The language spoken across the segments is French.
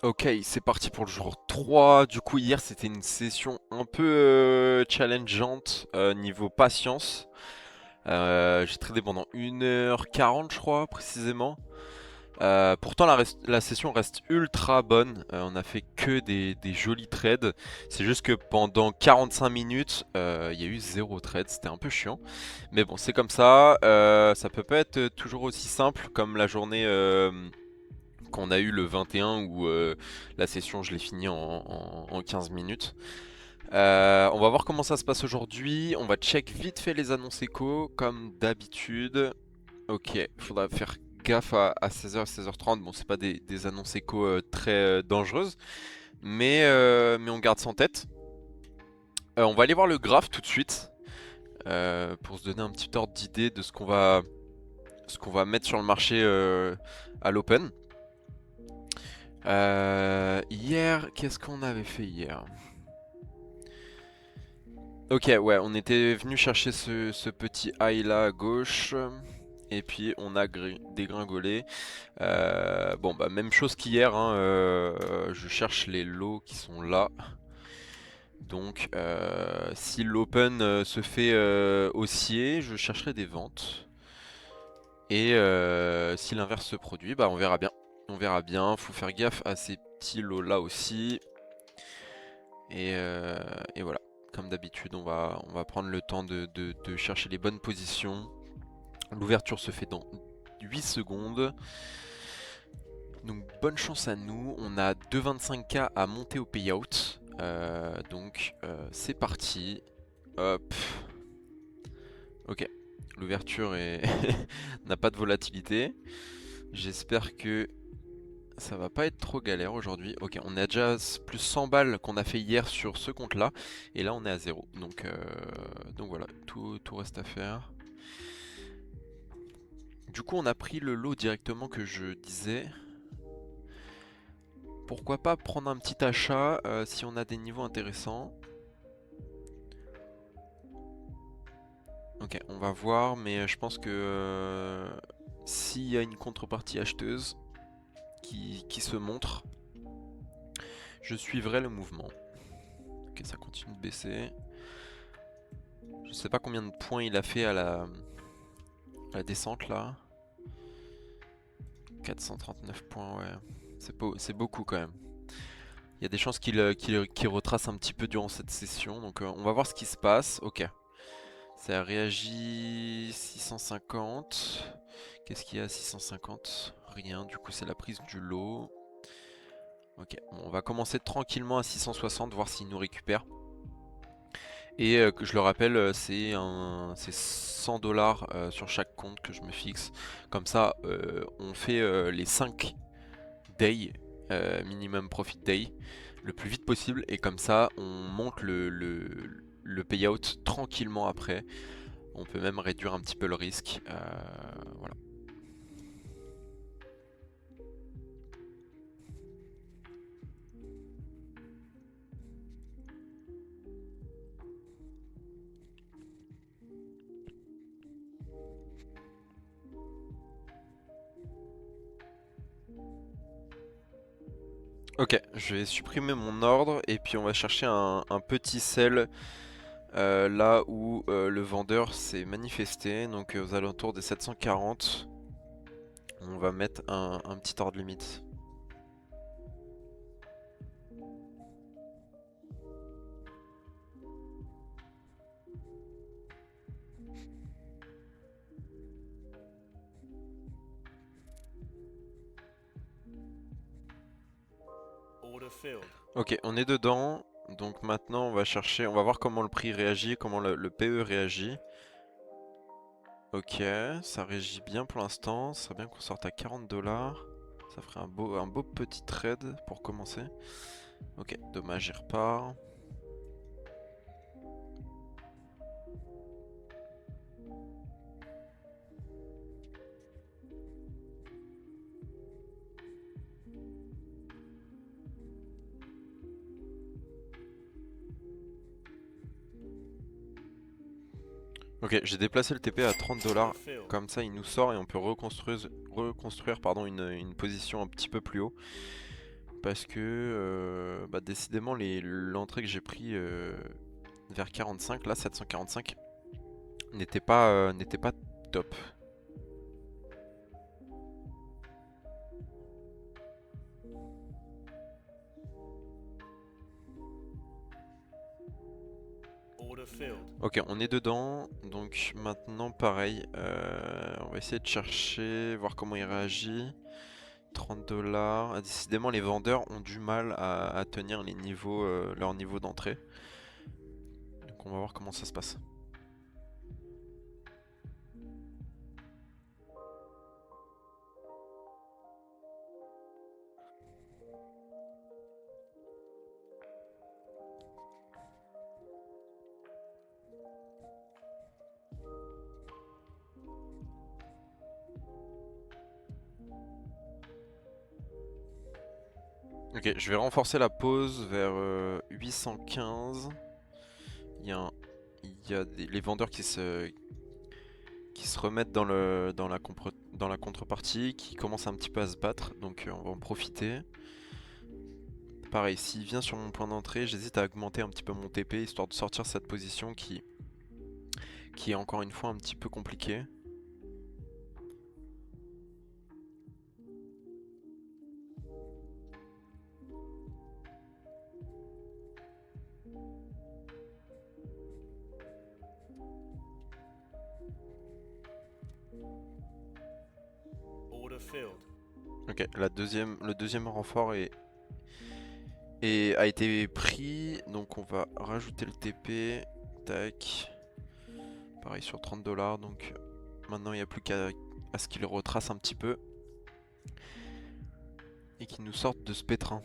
Ok, c'est parti pour le jour 3. Du coup, hier c'était une session un peu challengeante niveau patience. J'ai tradé pendant 1h40, je crois, précisément. Pourtant, la session reste ultra bonne. On a fait que des jolis trades. C'est juste que pendant 45 minutes, il y a eu zéro trade. C'était un peu chiant. Mais bon, c'est comme ça. Ça peut pas être toujours aussi simple comme la journée qu'on a eu le 21 où la session je l'ai finie en 15 minutes. On va voir comment ça se passe aujourd'hui. On va check vite fait les annonces éco comme d'habitude. Ok, faudra faire gaffe à 16h, 16h30. Bon, c'est pas des annonces éco très dangereuses, mais on garde ça en tête. On va aller voir le graphe tout de suite pour se donner un petit ordre d'idée de ce qu'on va mettre sur le marché à l'open. Hier, qu'est-ce qu'on avait fait hier? Ok, ouais, on était venu chercher ce petit high là à gauche. Et puis on a dégringolé. Bon, bah, même chose qu'hier, hein, je cherche les lots qui sont là. Donc, si l'open se fait haussier, je chercherai des ventes. Et si l'inverse se produit, bah, on verra bien. On verra bien, faut faire gaffe à ces petits lots là aussi. Et voilà, comme d'habitude, on va prendre le temps de chercher les bonnes positions. L'ouverture se fait dans 8 secondes. Donc bonne chance à nous. On a 2,25K à monter au payout. Donc c'est parti. Hop. Ok. L'ouverture n'a pas de volatilité. J'espère que ça va pas être trop galère aujourd'hui. Ok, on a déjà plus 100 balles qu'on a fait hier sur ce compte-là. Et là, on est à zéro. Donc voilà, tout reste à faire. Du coup, on a pris le lot directement que je disais. Pourquoi pas prendre un petit achat si on a des niveaux intéressants. Ok, on va voir, mais je pense que s'il y a une contrepartie acheteuse qui se montre, je suivrai le mouvement. Ok, ça continue de baisser. Je sais pas combien de points il a fait à la descente là. 439 points, ouais. C'est beaucoup quand même. Il y a des chances qu'il retrace un petit peu durant cette session. Donc on va voir ce qui se passe. Ok. Ça a réagi 650. Qu'est-ce qu'il y a à 650? Rien. Du coup c'est la prise du lot. Ok. Bon, on va commencer tranquillement à 660. Voir s'il nous récupère. Et que je le rappelle, c'est 100 dollars sur chaque compte que je me fixe. Comme ça, on fait les 5 day, minimum profit day, le plus vite possible. Et comme ça, on monte le payout tranquillement après. On peut même réduire un petit peu le risque. Voilà. Ok, je vais supprimer mon ordre et puis on va chercher un petit sell là où le vendeur s'est manifesté, donc aux alentours des 740. On va mettre un petit ordre limite. Ok, on est dedans. Donc maintenant on va chercher, on va voir comment le prix réagit, comment le PE réagit. Ok, ça réagit bien pour l'instant. Ça serait bien qu'on sorte à 40 dollars. Ça ferait un beau petit trade pour commencer. Ok, dommage, il repart. Ok, j'ai déplacé le TP à 30 dollars. Comme ça, il nous sort et on peut reconstruire pardon, une position un petit peu plus haut. parce que bah, décidément l'entrée que j'ai pris vers 45, là 745, n'était pas top. Ok, on est dedans, donc maintenant pareil, on va essayer de chercher, voir comment il réagit. 30 $. Ah, décidément, les vendeurs ont du mal à tenir les niveaux, leur niveau d'entrée. Donc on va voir comment ça se passe. Ok, je vais renforcer la pause vers 815. Il y a, les vendeurs qui se remettent dans la contrepartie, qui commencent un petit peu à se battre, donc on va en profiter. Pareil, s'il vient sur mon point d'entrée, j'hésite à augmenter un petit peu mon TP, histoire de sortir cette position qui est encore une fois un petit peu compliquée. Ok, le deuxième renfort a été pris, donc on va rajouter le TP. Tac. Pareil sur 30 $, donc maintenant il n'y a plus qu'à ce qu'il retrace un petit peu et qu'il nous sorte de ce pétrin.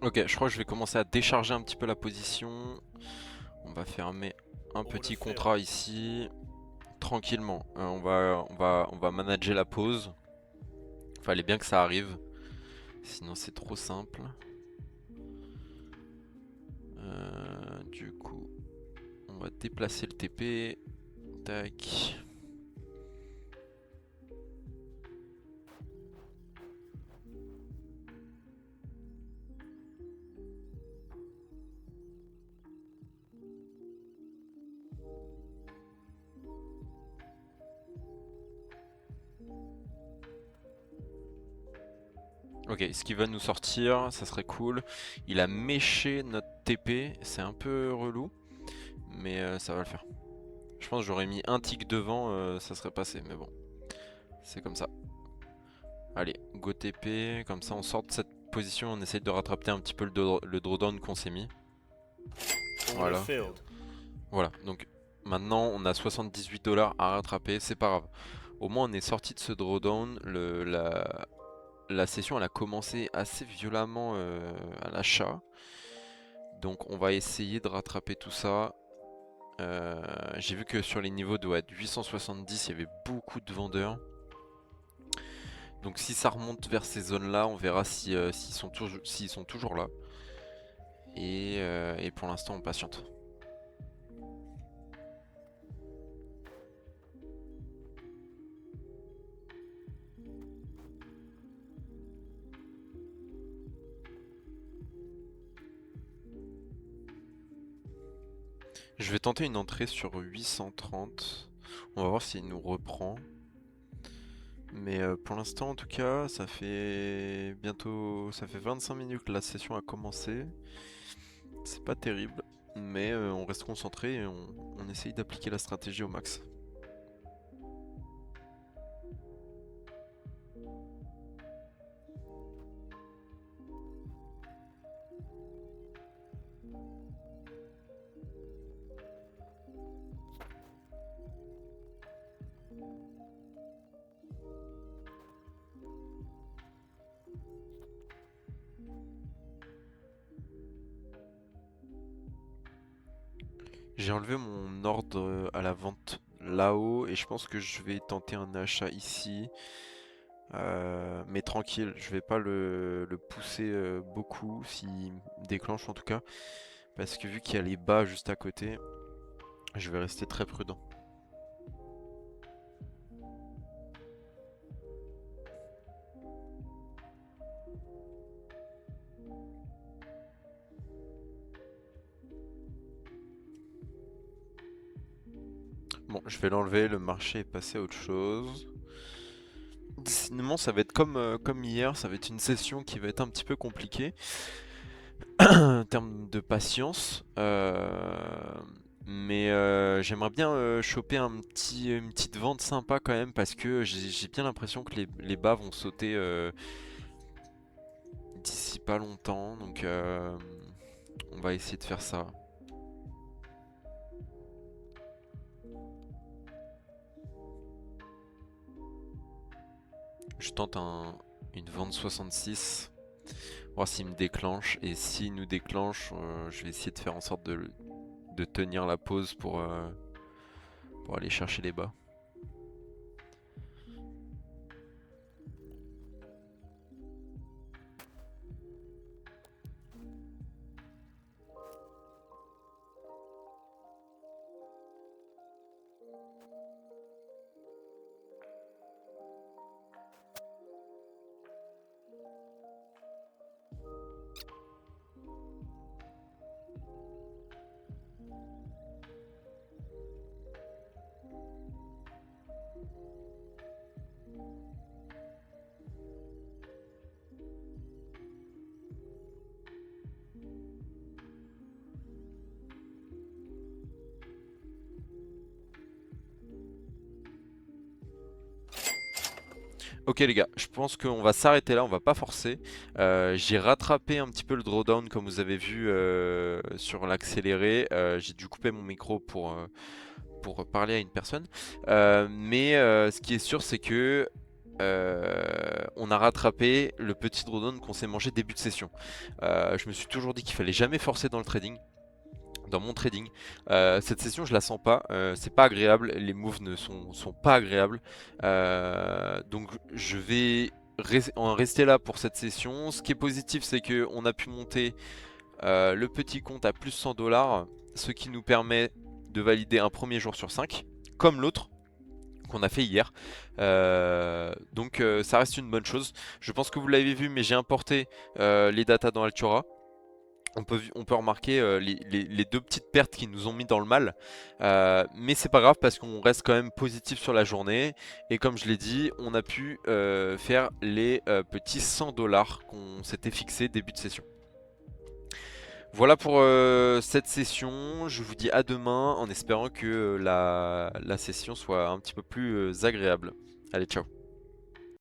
Ok, je crois que je vais commencer à décharger un petit peu la position. On va fermer un petit contrat ici, tranquillement. On va manager la pause. Fallait bien que ça arrive, sinon c'est trop simple. Du coup, on va déplacer le TP. Tac. Ok, ce qui va nous sortir, ça serait cool. Il a méché notre TP, c'est un peu relou, mais ça va le faire. Je pense que j'aurais mis un tick devant, ça serait passé, mais bon, c'est comme ça. Allez, go TP, comme ça on sort de cette position, on essaye de rattraper un petit peu le drawdown qu'on s'est mis. Voilà. Voilà, donc maintenant on a 78 $ à rattraper, c'est pas grave. Au moins on est sorti de ce drawdown, la session elle a commencé assez violemment à l'achat. Donc on va essayer de rattraper tout ça. J'ai vu que sur les niveaux de 870 il y avait beaucoup de vendeurs. Donc si ça remonte vers ces zones là, on verra s'ils sont toujours là. Et pour l'instant on patiente. Je vais tenter une entrée sur 830. On va voir s'il nous reprend. Mais pour l'instant en tout cas, ça fait 25 minutes que la session a commencé. C'est pas terrible, mais on reste concentré et on essaye d'appliquer la stratégie au max. J'ai enlevé mon ordre à la vente là-haut et je pense que je vais tenter un achat ici. Mais tranquille, je vais pas le pousser beaucoup, s'il déclenche en tout cas. Parce que vu qu'il y a les bas juste à côté, je vais rester très prudent. Bon, je vais l'enlever, le marché est passé à autre chose. Décidément, ça va être comme hier, ça va être une session qui va être un petit peu compliquée en termes de patience. Mais j'aimerais bien choper une petite vente sympa quand même parce que j'ai bien l'impression que les bas vont sauter d'ici pas longtemps. Donc on va essayer de faire ça. Je tente une vente 66. Voir s'il me déclenche. Et s'il nous déclenche, je vais essayer de faire en sorte de tenir la pause pour aller chercher les bas. Ok les gars, je pense qu'on va s'arrêter là, on va pas forcer. J'ai rattrapé un petit peu le drawdown comme vous avez vu sur l'accéléré. J'ai dû couper mon micro pour parler à une personne. Mais ce qui est sûr c'est que on a rattrapé le petit drawdown qu'on s'est mangé début de session. Je me suis toujours dit qu'il fallait jamais forcer dans le trading. Dans mon trading, cette session je la sens pas, c'est pas agréable, les moves ne sont pas agréables, donc je vais en rester là pour cette session. Ce qui est positif c'est que on a pu monter le petit compte à plus 100 $, ce qui nous permet de valider un premier jour sur 5, comme l'autre qu'on a fait hier. Donc ça reste une bonne chose. Je pense que vous l'avez vu, mais j'ai importé les datas dans Altura. On peut remarquer les deux petites pertes qui nous ont mis dans le mal. Mais c'est pas grave parce qu'on reste quand même positif sur la journée. Et comme je l'ai dit, on a pu faire les petits 100 $ qu'on s'était fixé début de session. Voilà pour cette session. Je vous dis à demain en espérant que la session soit un petit peu plus agréable. Allez, ciao.